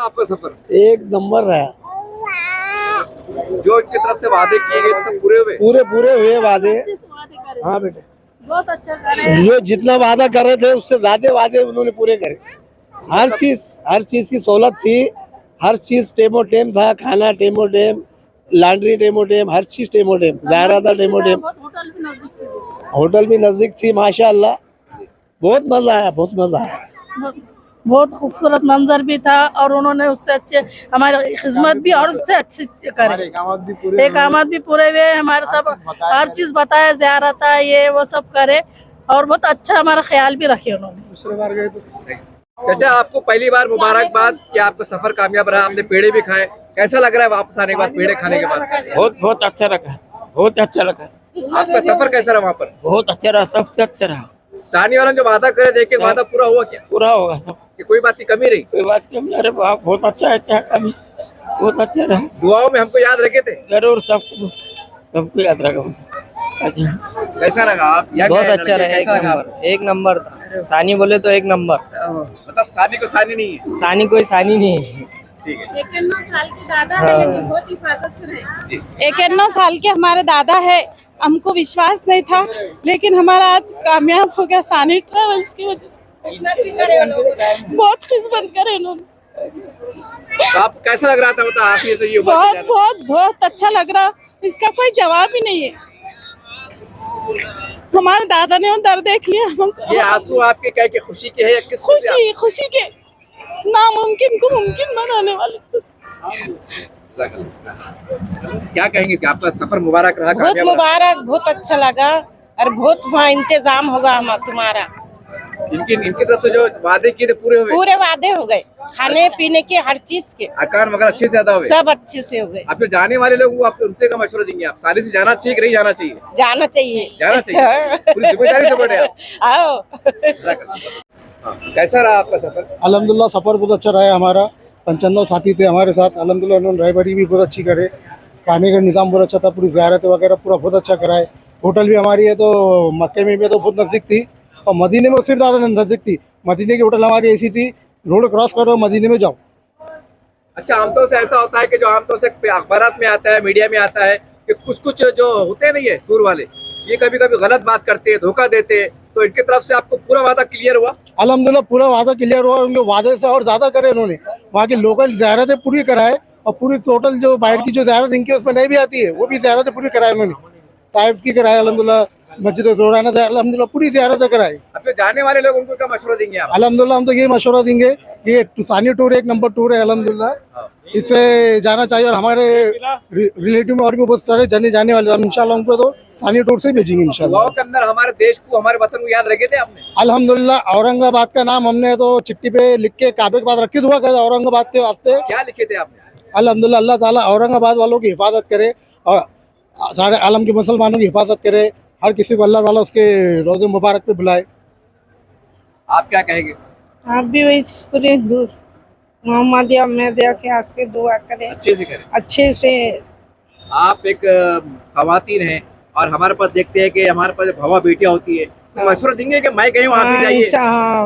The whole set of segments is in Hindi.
रहा आपका सफर? एक नंबर रहा। जो इनकी तरफ से वादे किए गए सब पूरे हुए? पूरे हुए वादे। हाँ बेटे, बहुत अच्छा करे। जो जितना वादा कर रहे थे उससे ज्यादा वादे उन्होंने पूरे करे। हर चीज की सहूलत थी, हर चीज टेमो टेम था, खाना टेमो टेम, लॉन्ड्री टेमो टेम, हर चीज टेमो टेम, ज़ायरा था टेमो टेम, होटल भी नजदीक थी। माशाअल्लाह बहुत मजा आया, बहुत मजा आया। बहुत खूबसूरत मंजर भी था और उन्होंने उससे अच्छे हमारी खिदमत भी और उससे अच्छी करे। एकामत भी पूरे हुए हमारे, सब हर चीज बताया, ज़ियारत है ये वो सब करे और बहुत अच्छा हमारा ख्याल भी रखे उन्होंने। चाचा, आपको पहली बार मुबारकबाद कि आपका सफर कामयाब रहा, आपने पेड़े भी खाए। कैसा लग रहा है वापस आने के बाद, पेड़े खाने के बाद? बहुत अच्छा लगा, बहुत अच्छा लगा। आपका सफर कैसा रहा वहाँ पर? बहुत अच्छा रहा, सबसे अच्छा रहा। सानी वाला जो वादा करे देखे, वादा पूरा हुआ क्या? पूरा होगा सब, कि कोई बात की कमी रही? कोई बात की कमी? अरे बाप, बहुत अच्छा है, क्या कमी, बहुत अच्छा रहा। दुआओं में हमको याद रखे थे? जरूर, सबको याद रखा। अच्छा, कैसा लगा आप? बहुत अच्छा रहा, एक नंबर था। सानी बोले तो एक नंबर, मतलब सानी को सानी नहीं है? सानी कोई सानी नहीं है। ठीक है। 91 साल के दादा है, लेकिन बहुत हिफाजत से रहे। 91 साल के हमारे दादा है, हमको विश्वास नहीं था लेकिन हमारा आज कामयाब हो गया सानी ट्रेवल्स की वजह से। बहुत खिदमत करे उन्होंने। तो आप कैसा लग रहा था बता, आप ये सही बहुत अच्छा लग रहा, इसका कोई जवाब ही नहीं है। हमारे दादा ने दर्द देख लिया हमको। ये आंसू आपके क्या के खुशी के है या किस खुशी के, नामुमकिन को मुमकिन बनाने वाले। क्या कहेंगे कि आपका सफर मुबारक रहा? बहुत मुबारक, बहुत अच्छा लगा और बहुत वहाँ इंतजाम होगा हम तुम्हारा। इनकी तरफ से जो वादे किए थे पूरे हुए? पूरे वादे हो गए, खाने पीने के, हर चीज के। अरकान वगैरह अच्छे से अदा हुए? सब अच्छे से हो गए। अब जो जाने वाले लोग वो आप उनसे क्या मशवरा देंगे? आप साली से जाना चाहिए कि नहीं जाना चाहिए? जाना चाहिए, जाना चाहिए। पूरी जिम्मेदारी से बैठे आप। आओ। कैसा रहा आपका सफर? अल्हम्दुलिल्लाह सफ़र बहुत अच्छा रहा हमारा। 95 साथी थे हमारे साथ, अल्हम्दुलिल्लाह उन्होंने ड्राइवरी भी बहुत अच्छी करे, खाने का निज़ाम बहुत अच्छा था, पूरी ज़ियारत वगैरह पूरा बहुत अच्छा कराए। होटल भी हमारी है तो मक्के में भी तो बहुत नज़दीक थी और मदीने में उससे ज़्यादा नज़दीक थी। मदीने की होटल हमारी ऐसी थी, रोड क्रॉस करो मदीने में जाओ। अच्छा, आमतौर से ऐसा होता है कि जो आमतौर से अखबारात में आता है, मीडिया में आता है कि कुछ जो होते नहीं है टूर वाले, ये कभी कभी गलत बात करते हैं, धोखा देते हैं, तो इनकी तरफ से आपको पूरा वादा क्लियर हुआ? अल्हम्दुलिल्लाह पूरा वादा क्लियर हुआ, उनके वादे से और ज़्यादा करे उन्होंने। वहाँ की लोकल ज़ियारतें पूरी कराए और पूरी टोटल जो बाहर की जो ज़ियारत इनके उसमें नहीं भी आती है वो भी ज़ियारतें पूरी कराए उन्होंने। ताइफ की कराए अल्हम्दुलिल्लाह, मस्जिद ज़ोराना से अल्हम्दुलिल्लाह पूरी ज़ियारतें कराई। अब जो जाने वाले लोग उनको क्या मशवरा देंगे आप? अल्हम्दुलिल्लाह हम तो ये मशवरा देंगे, ये सानी टूर एक नंबर टूर है अल्हम्दुलिल्लाह, इससे जाना चाहिए। और हमारे रिलेटिव में और भी बहुत सारे जाने वाले, हम इंशाल्लाह उनको तो सानी टूर से भेजेंगे इंशाल्लाह। के अंदर हमारे देश को, हमारे वतन को याद रखे थे आपने? अल्हम्दुलिल्लाह औरंगाबाद का नाम हमने तो चिट्ठी पे लिख के काबे के पास रखी दुआ करे औरंगाबाद के वास्ते। क्या लिखे थे आपने? अल्हम्दुलिल्लाह अल्लाह ताला औरंगाबाद वालों की हिफाजत करे और सारे आलम के मुसलमानों की हिफाजत करे, हर किसी को अल्लाह ताला उसके रोज़े मुबारक पे बुलाए। आप क्या कहेंगे? आप भी वही पूरे मोहम्मदिया में देखे से दुआ करें, अच्छे से करें। अच्छे से। आप एक खवातीन हैं और हमारे पास देखते हैं कि हमारे पास भवा बेटियां होती है, तो मशवरा देंगे कि मैं कहीं वहाँ भी जाइए,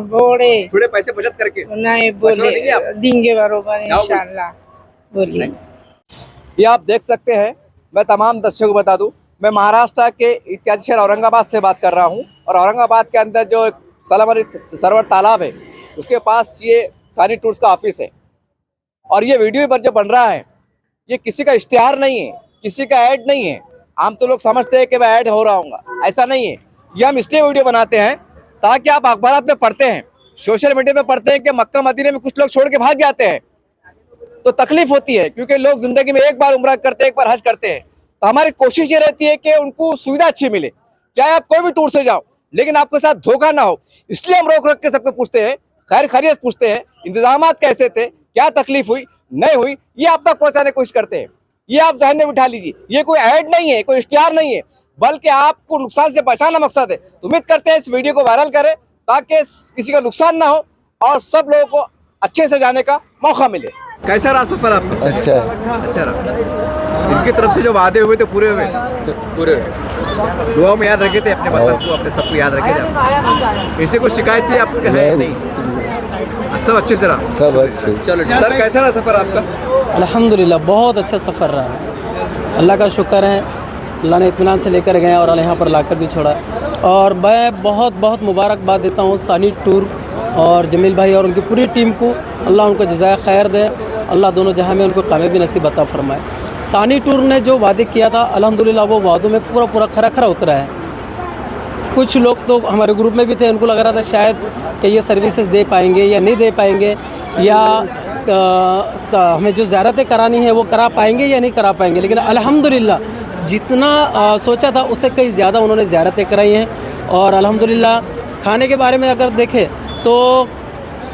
बोले थोड़े पैसे बचत करके? नहीं बोले देंगे बरोबर इंशाल्लाह, बोलिए। ये आप देख सकते हैं, मैं तमाम दर्शकों को बता दूं, मैं महाराष्ट्र के इत्यादि शहर औरंगाबाद से बात कर रहा हूं और औरंगाबाद के अंदर जो सलामरी सरोवर तालाब है उसके पास ये सानी टूर्स का ऑफिस है। और ये वीडियो पर जो बन रहा है ये किसी का इश्तिहार नहीं है, किसी का ऐड नहीं है। आम तो लोग समझते हैं कि मैं ऐड हो रहा हूँ, ऐसा नहीं है। ये हम इसलिए वीडियो बनाते हैं ताकि आप अखबारात में पढ़ते हैं, सोशल मीडिया में पढ़ते हैं कि मक्का मदीने में कुछ लोग छोड़ के भाग जाते हैं, तो तकलीफ होती है क्योंकि लोग जिंदगी में एक बार उम्रा करते हैं, एक बार हज करते हैं। तो हमारी कोशिश ये रहती है कि उनको सुविधा अच्छी मिले, चाहे आप कोई भी टूर से जाओ, लेकिन आपके साथ धोखा ना हो। इसलिए हम रोक रख के सबको पूछते हैं, खैर खैरियत पूछते हैं, इंतजामात कैसे थे, क्या तकलीफ हुई, नहीं हुई, ये आप तक पहुंचाने की कोशिश करते हैं। ये आप जहन में बिठा लीजिए, ये कोई ऐड नहीं है, कोई इश्तिहार नहीं है, बल्कि आपको नुकसान से बचाना मकसद है। तो उम्मीद करते हैं इस वीडियो को वायरल करें ताकि किसी का नुकसान ना हो और सब लोगों को अच्छे से जाने का मौका मिले। कैसा रहा सफर आपका? अच्छा रहा। इनकी तरफ से जो वादे हुए थे पूरे हुए? पूरे। दुआओं में याद रखे थे अपने वतन को, अपने सबको याद रखे थे? इससे कोई शिकायत थी आपको? है नहीं। सब अच्छे से रहा? सब अच्छे। चलो सर, कैसा रहा सफ़र आपका? अल्हम्दुलिल्लाह बहुत अच्छा सफ़र रहा। अल्लाह का शुक्र है, अल्लाह ने इत्मीनान से लेकर गए और यहाँ पर लाकर भी छोड़ा। और मैं बहुत बहुत मुबारकबाद देता हूँ सानी टूर और जमील भाई और उनकी पूरी टीम को। अल्लाह उनको जज़ाए खैर दे, अल्लाह दोनों जहां में उनको कामयाबी नसीब अता फरमाए। सानी टूर ने जो वादे किया था अल्हम्दुलिल्लाह वो वादों में पूरा पूरा खरा खरा उतरा है। कुछ लोग तो हमारे ग्रुप में भी थे, उनको लग रहा था शायद कि ये सर्विसेज दे पाएंगे या नहीं दे पाएंगे, या हमें जो ज़ियारतें करानी है वो करा पाएंगे या नहीं करा पाएंगे। लेकिन अल्हम्दुलिल्लाह जितना सोचा था उससे कई ज़्यादा उन्होंने ज़ियारतें कराई हैं। और अल्हम्दुलिल्लाह खाने के बारे में अगर देखें तो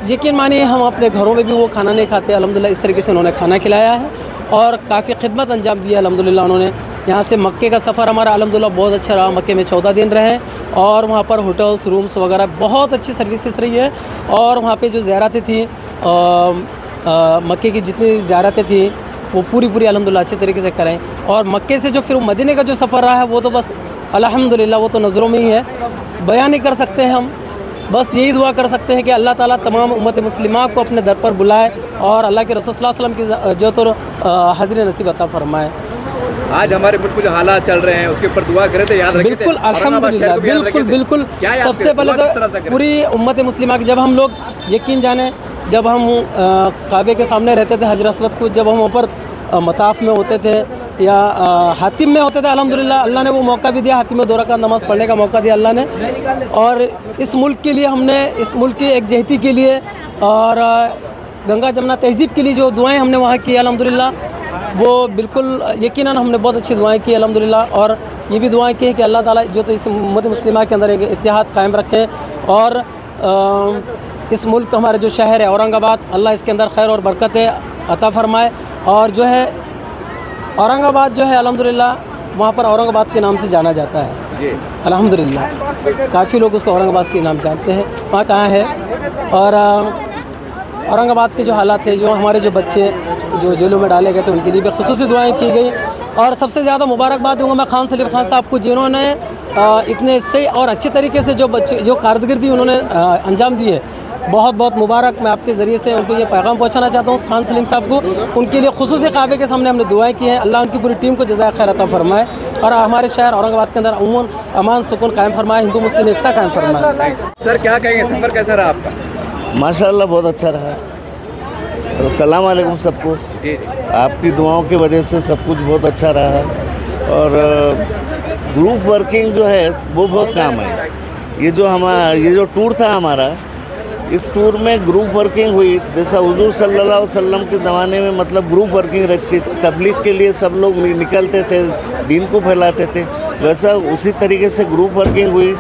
यकीन मानिए हम अपने घरों में भी वो खाना नहीं खाते, अल्हम्दुलिल्लाह इस तरीके से उन्होंने खाना खिलाया है और काफ़ी खिदमत अंजाम दी है अल्हम्दुलिल्लाह उन्होंने। यहाँ से मक्के का सफ़र हमारा अल्हम्दुलिल्लाह बहुत अच्छा रहा। मक्के में 14 दिन रहे और वहाँ पर होटल्स रूम्स वगैरह बहुत अच्छी सर्विसेज रही है। और वहाँ पे जो ज़ियारतें थी मक्के की जितनी ज़ियारतें थी वो पूरी पूरी अल्हम्दुलिल्लाह अच्छे तरीके से करें। और मक्के से जो फिर मदीने का जो सफ़र रहा है वो तो बस अल्हम्दुलिल्लाह वो तो नज़रों में ही है, बयान नहीं कर सकते हैं हम। बस यही दुआ कर सकते हैं कि अल्लाह ताला तमाम उम्मत मुस्लिमा को अपने दर पर बुलाए और अल्लाह के रसूल सल्लल्लाहु अलैहि वसल्लम की जो तो हाज़िर नसीब अता फरमाए। आज हमारे मुल्क में जो हालात चल रहे हैं उसके ऊपर दुआ करें तो याद रखें। बिल्कुल अल्हम्दुलिल्लाह, बिल्कुल बिल्कुल। सबसे पहले तो पूरी उम्मत मुस्लिमा की, जब हम लोग यकीन जाने जब हम काबे के सामने रहते थे हजर अस्वद को, जब हम ऊपर मताफ में होते थे या हातिम में होते थे, अल्हम्दुलिल्लाह अल्लाह ने वो मौका भी दिया, हातिम में 2 रकात नमाज़ पढ़ने का मौका दिया अल्लाह ने। और इस मुल्क के लिए हमने, इस मुल्क की एकजहती के लिए और गंगा जमुना तहज़ीब के लिए जो दुआएं हमने वहाँ की अल्हम्दुलिल्लाह वो बिल्कुल यकीनन हमने बहुत अच्छी दुआएं की अल्हम्दुलिल्लाह। और ये भी दुआएं की कि अल्लाह ताला जो तो इस उम्मत मुस्लिमा के अंदर एक इत्तेहाद कायम रखे और इस मुल्क का हमारे जो शहर है औरंगाबाद, अल्लाह इसके अंदर खैर और बरकत अता फ़रमाए। और जो है औरंगाबाद जो है अल्हम्दुलिल्लाह वहाँ पर औरंगाबाद के नाम से जाना जाता है जी। अल्हम्दुलिल्लाह काफ़ी लोग उसको औरंगाबाद के नाम जानते हैं, वहाँ कहाँ है। और औरंगाबाद के जो हालात थे, जो हमारे जो बच्चे जो जेलों में डाले गए थे उनके लिए भी खुसूसी दुआएं की गई। और सबसे ज़्यादा मुबारकबाद दूंगा मैं खान सलीम खान साहब को, जिन्होंने इतने सही और अच्छे तरीके से जो बच्चे जो कारदगिर्दी उन्होंने अंजाम दी है, बहुत बहुत मुबारक। मैं आपके ज़रिए से उनको ये पैगाम पहुंचाना चाहता हूँ खान सलीम साहब को। उनके लिए खुसूसी काबे के सामने हमने दुआएं की हैं, अल्लाह उनकी पूरी टीम को जज़ाए खैर अता फरमाए और हमारे शहर औरंगाबाद के अंदर अमूमन अमान सुकून कायम फरमाए, हिंदू मुस्लिम एकता कायम फरमाए। सर क्या कहेंगे, सफ़र कैसा रहा आपका? माशाल्लाह बहुत अच्छा रहा। तो सलाम अलैकुम सबको। जी। आपकी दुआओं की वजह से सब कुछ बहुत अच्छा रहा। और ग्रुप वर्किंग जो है वो बहुत काम है। ये जो टूर था हमारा, इस टूर में ग्रुप वर्किंग हुई। जैसा हुजूर सल्लल्लाहु अलैहि वसल्लम के ज़माने में मतलब ग्रुप वर्किंग रखती, तबलीग के लिए सब लोग निकलते थे, दीन को फैलाते थे, वैसा उसी तरीके से ग्रुप वर्किंग हुई।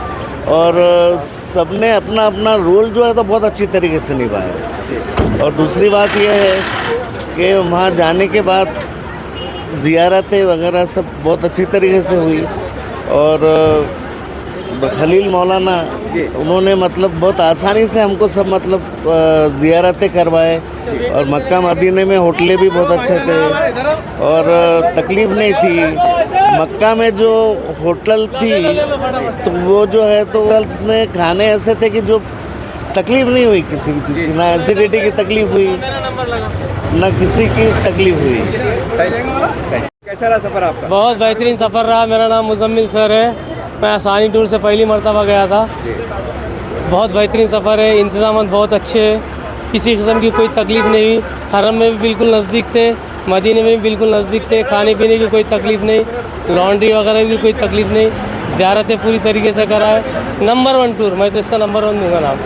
और सबने अपना अपना रोल जो है तो बहुत अच्छी तरीके से निभाया। और दूसरी बात यह है कि वहाँ जाने के बाद ज़ियारतें वगैरह सब बहुत अच्छी तरीके से हुई। और खलील मौलाना उन्होंने मतलब बहुत आसानी से हमको सब मतलब ज़ियारतें करवाए। और मक्का मदीने में होटलें भी बहुत अच्छे थे और तकलीफ़ नहीं थी। मक्का में जो होटल थी तो वो जो है तो उसमें खाने ऐसे थे कि जो तकलीफ़ नहीं हुई किसी भी चीज़ की, ना एसिडिटी की तकलीफ़ हुई ना किसी की तकलीफ़ हुई। कैसा रहा सफ़र आपका? बहुत बेहतरीन सफ़र रहा। मेरा नाम मुजम्मिल सर है, मैं सानी टूर से पहली मरतबा गया था। बहुत बेहतरीन सफ़र है, इंतज़ाम बहुत अच्छे हैं, किसी किस्म की कोई तकलीफ़ नहीं हुई। हरम में भी बिल्कुल नज़दीक थे, मदीने में भी बिल्कुल नज़दीक थे, खाने पीने की कोई तकलीफ़ नहीं, लॉन्ड्री वगैरह की कोई तकलीफ़ नहीं, ज़ियारतें पूरी तरीके से कराए। नंबर 1 टूर, मैं तो इसका नंबर 1 दूँगा नाम।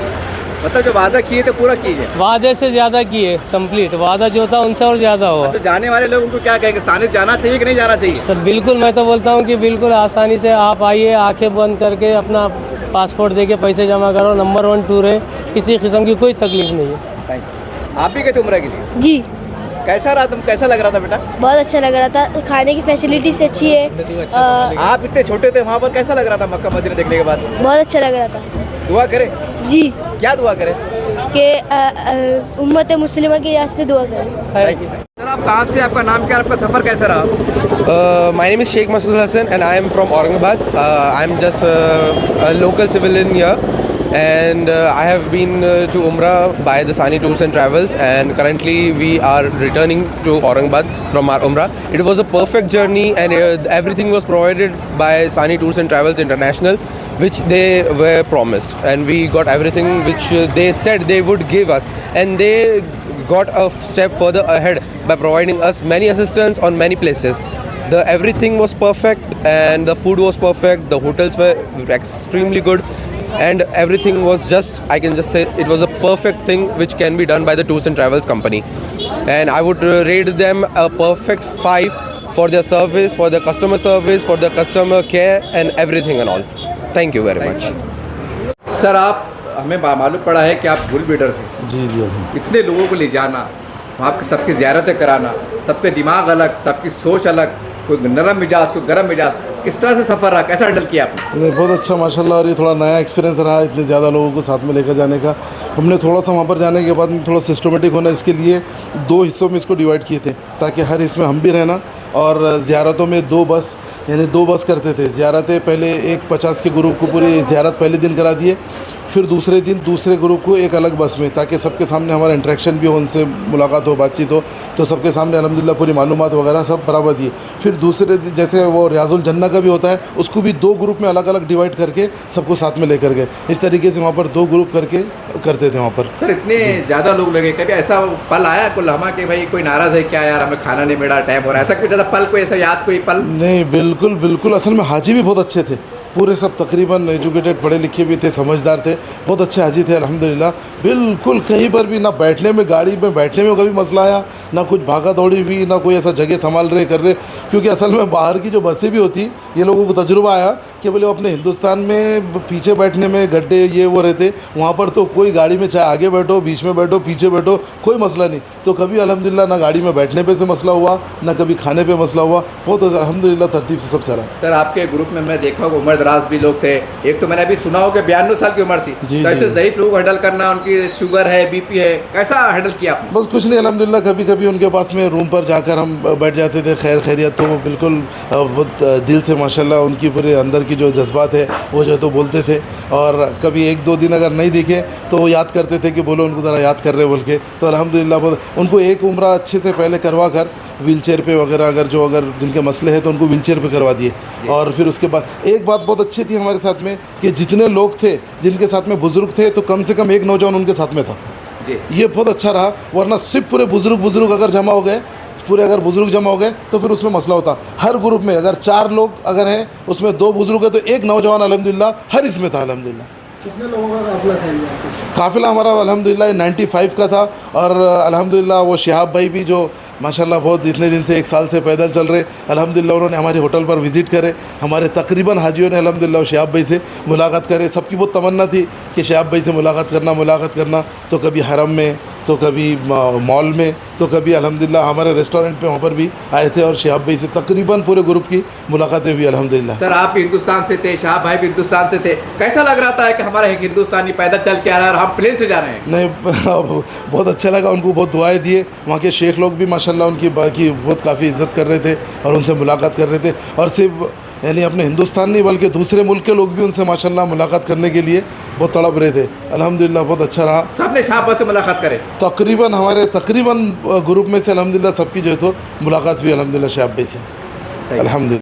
मतलब जो वादा किए थे पूरा कीजिए। वादे से ज़्यादा किए, कंप्लीट वादा जो था उनसे और ज़्यादा हुआ। तो जाने वाले लोग उनको क्या कहेंगे, सानिध्य जाना चाहिए कि नहीं जाना चाहिए? सर बिल्कुल, मैं तो बोलता हूँ कि बिल्कुल आसानी से आप आइए, आंखें बंद करके अपना पासपोर्ट दे के पैसे जमा करो। नंबर 1 टूर है, किसी किस्म की कोई तकलीफ़ नहीं है। आप भी गए थे उम्रा के लिए? जी कैसा रहा, तुम कैसा लग रहा था बेटा? बहुत अच्छा लग रहा था, खाने की फैसिलिटीज अच्छी है। आप इतने छोटे थे, वहाँ पर कैसा लग रहा था मक्का मदीना देखने के बाद? बहुत अच्छा लग रहा था। दुआ करें? जी क्या दुआ करें? कि उम्मत मुस्लिमा के वास्ते दुआ करें। सर आप कहाँ से, आपका नाम क्या, आपका सफ़र कैसा रहा? My name is Sheikh Masood Hassan and I am from Aurangabad. I am just a local civilian here. and I have been to Umrah by the Sani Tours and Travels, and currently we are returning to Aurangabad from our Umrah. It was a perfect journey, and everything was provided by Sani Tours and Travels International, which they were promised, and we got everything which they said they would give us, and they got a step further ahead by providing us many assistance on many places. Everything was perfect, and the food was perfect, the hotels were extremely good, and everything was just, I can just say, it was a perfect thing which can be done by the Tours and Travels company. And I would rate them a perfect 5 for their service, for their customer service, for their customer care and everything and all. Thank you very much. Sir, आप हमें मालूम पड़ा है कि आप बुल बीडर थे। जी जी। इतने लोगों को ले जाना, वहाँ की सबकी ज़ियारतें कराना, सबके दिमाग अलग, सबकी सोच अलग, कोई नरम मिजाज, कोई गर्म मिजाज, किस तरह से सफ़र रहा, कैसा हैंडल किया आपने? नहीं, बहुत अच्छा माशाल्लाह, और ये थोड़ा नया एक्सपीरियंस रहा इतने ज़्यादा लोगों को साथ में लेकर जाने का। हमने थोड़ा सा वहाँ पर जाने के बाद थोड़ा सिस्टमेटिक होना, इसके लिए 2 हिस्सों में इसको डिवाइड किए थे, ताकि हर इसमें हम भी रहना, और ज़ियारतों में 2 बस, यानी 2 बस करते थे। ज़ियारतें पहले एक 50 के ग्रुप को पूरी ज़ियारत पहले दिन करा दिए, फिर दूसरे दिन दूसरे ग्रुप को एक अलग बस में, ताकि सबके सामने हमारा इंटरेक्शन भी हो, उनसे मुलाकात हो, बातचीत हो, तो सबके सामने अल्हम्दुलिल्लाह पूरी मालूमात वगैरह सब बराबर दिए। फिर दूसरे जैसे वो रियाजुल जन्ना का भी होता है, उसको भी 2 ग्रुप में अलग अलग डिवाइड करके सबको साथ में लेकर गए। इस तरीके से वहाँ पर 2 ग्रुप करके करते थे वहाँ पर। सर, इतने ज़्यादा लोग लगे, कभी ऐसा पल आया कोई लम्हा कि भाई कोई नाराज़ है क्या यार, हमें खाना नहीं मिला, टाइम हो रहा है, ऐसा कुछ ऐसा पल, कोई ऐसा याद, कोई पल? नहीं, बिल्कुल बिल्कुल। असल में हाजी भी बहुत अच्छे थे, पूरे सब तकरीबन एजुकेटेड, पढ़े लिखे भी थे, समझदार थे, बहुत अच्छे हाजी थे अल्हम्दुलिल्लाह। बिल्कुल कहीं पर भी ना बैठने में, गाड़ी में बैठने में कभी मसला आया, ना कुछ भागा दौड़ी हुई, ना कोई ऐसा जगह संभाल रहे कर रहे। क्योंकि असल में बाहर की जो बसें भी होती, ये लोगों को तजुर्बा आया कि बोले अपने हिंदुस्तान में पीछे बैठने में गड्ढे ये वो रहते, वहाँ पर तो कोई गाड़ी में चाहे आगे बैठो, बीच में बैठो, पीछे बैठो, कोई मसला नहीं। तो कभी अल्हम्दुलिल्लाह ना गाड़ी में बैठने पे से मसला हुआ, ना कभी खाने पे मसला हुआ, बहुत अल्हम्दुलिल्लाह तरतीब से सब चला। सर, आपके ग्रुप में मैं देखा उम्र दराज भी लोग थे, एक तो मैंने अभी सुना हो कि 92 साल की उम्र थी, तो ऐसे ज़ईफ़ लोग हैंडल करना, उनकी शुगर है, बीपी है, कैसा हैंडल किया आपने? बस कुछ नहीं, अल्हम्दुलिल्लाह कभी कभी उनके पास में रूम पर जाकर हम बैठ जाते थे, खैर खैरियत, तो वो बिल्कुल बहुत दिल से माशाल्लाह उनकी पूरे अंदर की जो जज्बात है वो जो है तो बोलते थे। और कभी 1-2 दिन अगर नहीं दिखे तो वो याद करते थे कि बोलो उनको ज़रा याद कर रहे बोल के। तो अल्हम्दुलिल्लाह बहुत उनको एक उम्रा अच्छे से पहले करवा कर व्हील चेयर पे वगैरह, अगर जिनके मसले हैं तो उनको व्हील चेयर पे करवा दिए। और फिर उसके बाद एक बात बहुत अच्छी थी हमारे साथ में कि जितने लोग थे जिनके साथ में बुज़ुर्ग थे, तो कम से कम एक नौजवान उनके साथ में था। ये बहुत अच्छा रहा, वरना सिर्फ पूरे बुज़ुर्ग अगर जमा हो गए, अगर बुज़ुर्ग जमा हो गए तो फिर उसमें मसला होता। हर ग्रुप में अगर 4 लोग अगर हैं, उसमें 2 बुज़ुर्ग है, तो एक नौजवान अल्हम्दुलिल्लाह हर इसमें था अल्हम्दुलिल्लाह। कितने लोगों का काफ़िला था? काफ़िला हमारा अल्हम्दुलिल्लाह 95 का था, और अल्हम्दुलिल्लाह वो शिहाब भाई भी जो माशाल्लाह बहुत इतने दिन से 1 साल से पैदल चल रहे, अल्हम्दुलिल्लाह उन्होंने हमारे होटल पर विज़िट करे। हमारे तकरीबन हाजियों ने अल्हम्दुलिल्लाह शिहाब भाई से मुलाकात करे। सबकी बहुत तमन्ना थी कि शिहाब भाई से मुलाकात करना, तो कभी हरम में, तो कभी मॉल में, तो कभी अल्हम्दुलिल्लाह हमारे रेस्टोरेंट पे वहाँ पर भी आए थे, और शिहाब भाई से तकरीबन पूरे ग्रुप की मुलाकातें हुई अल्हम्दुलिल्लाह। सर, आप हिंदुस्तान से थे, शाह भाई भी हिंदुस्तान से थे, कैसा लग रहा था कि हमारा एक हिंदुस्तानी पैदल चल के आ रहा है और हम प्लेन से जा रहे हैं? नहीं, बहुत अच्छा लगा, उनको बहुत दुआएं दिए। वहाँ के शेख लोग भी माशाल्लाह उनकी बहुत काफ़ी इज़्ज़त कर रहे थे और उनसे मुलाकात कर रहे थे, और सिर्फ यानी अपने हिंदुस्तान नहीं बल्कि दूसरे मुल्क के लोग भी उनसे माशाल्लाह मुलाकात करने के लिए बहुत तड़प रहे थे। अल्हम्दुलिल्लाह बहुत अच्छा रहा। सबने शाह से मुलाकात करे? तकरीबन ग्रुप में से अल्हम्दुलिल्लाह सबकी जो है तो मुलाकात हुई अल्हम्दुलिल्लाह शाह से, अल्हम्दुलिल्लाह।